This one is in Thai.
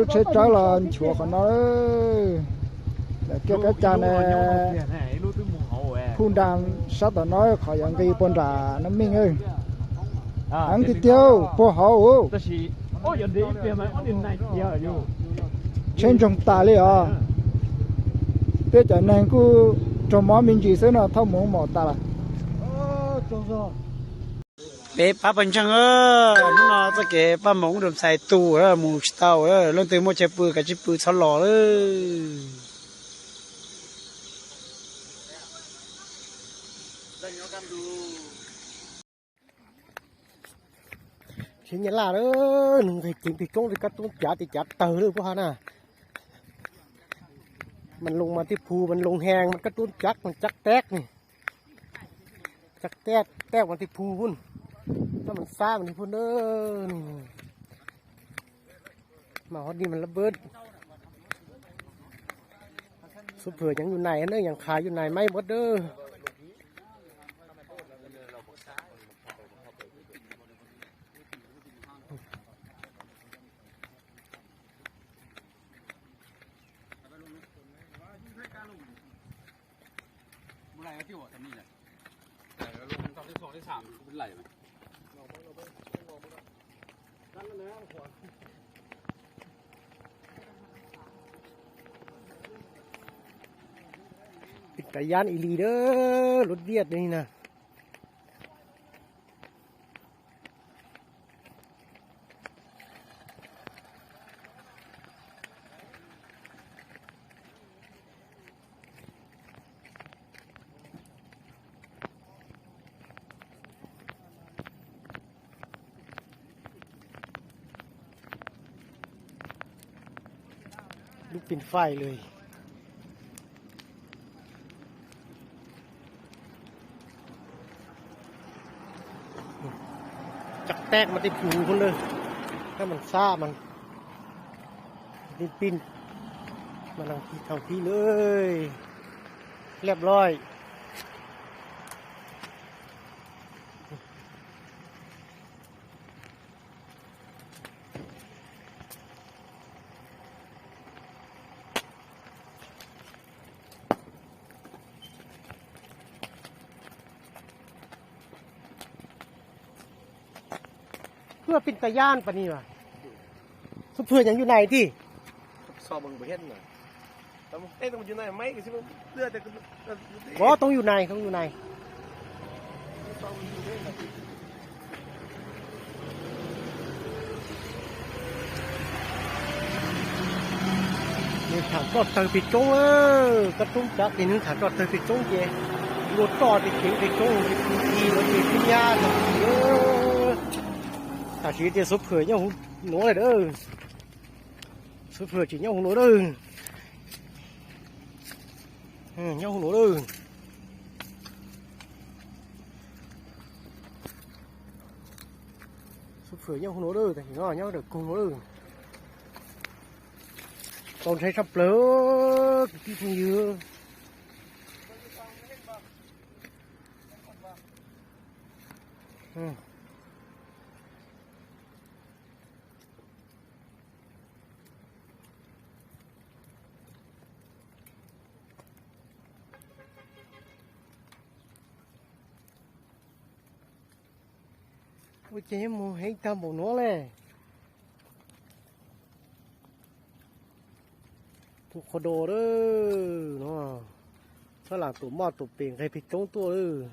lúc chết trái là chùa của nó để kia cái cha này phun đàn sát tao nói khỏi ăn cái bún trà nó minh ơi ăn cái tiêu bò hậu trên trong ta đi à bây giờ này cứ trong mỏ mình chỉ xem là thâu muốn mỏ ta là bé ba bên trong nó cái cái ba mông đầm xài tù mù tàu lên từ một chiếc bự cái chiếc bự sáu lò chỉ nhớ là đó người tìm thì công thì cắt tôn trả thì trả tờ được quá nè mình lùng mà tiếp phù mình lùng hàng mình cắt tôn chắc mình chắc tét này chắc tét tét mình tiếp phù luônถ้ามันซ่ามันพูดมาฮอดดีมันระเบิดสุดเผื่อยังอยู่ไหนเนอะยังขายอยู่ไหนไม่หมดเด้อบุไรก็ที่หัวทำนี่แหละแต่ลงตอนที่สองที่สามเป็นไหลไหมปิดไก่ย่านอีลีเด้อรถเวียดนี่นะลูกปิ่นไฟเลยจักแตกมาติดหูคนเลยถ้ามันซ่ามันปิ้นมาลังที่เท่าที่เลยเรียบร้อยเพื่อเป็นตะย่านปะนี่วะสุดเพื่อยังอยู่ไหนที่ซอบังเห็นน่ะแต่ต้องอยู่ไหนไม่ก็ใช่ไหมเลือดแต่ก็ต้องอยู่ในต้องอยู่ในนี่ถามก็เตยปิดจงกระตุ้งจักอีนึงถามก็เตยปิดจงเจรถต่อติดเข็งปิดจงติดทีรถติดพิญญาถ้าชีวิตจะสุดเผื่อเนี่ยหนูเลยเด้อสุดเผื่อchỉ nhauหนูเด้อnhauหนูเด้อสุดเผื่อnhauหนูเด้อแต่nó nhau được cùngหนูเด้อcòn thấy sắp lỡ cái gì nữa ôi chế mù hết ta bộ nó lè thuộc kho đồ đó nó sao làm tủ mò tủ tiền hay bị trống tua đó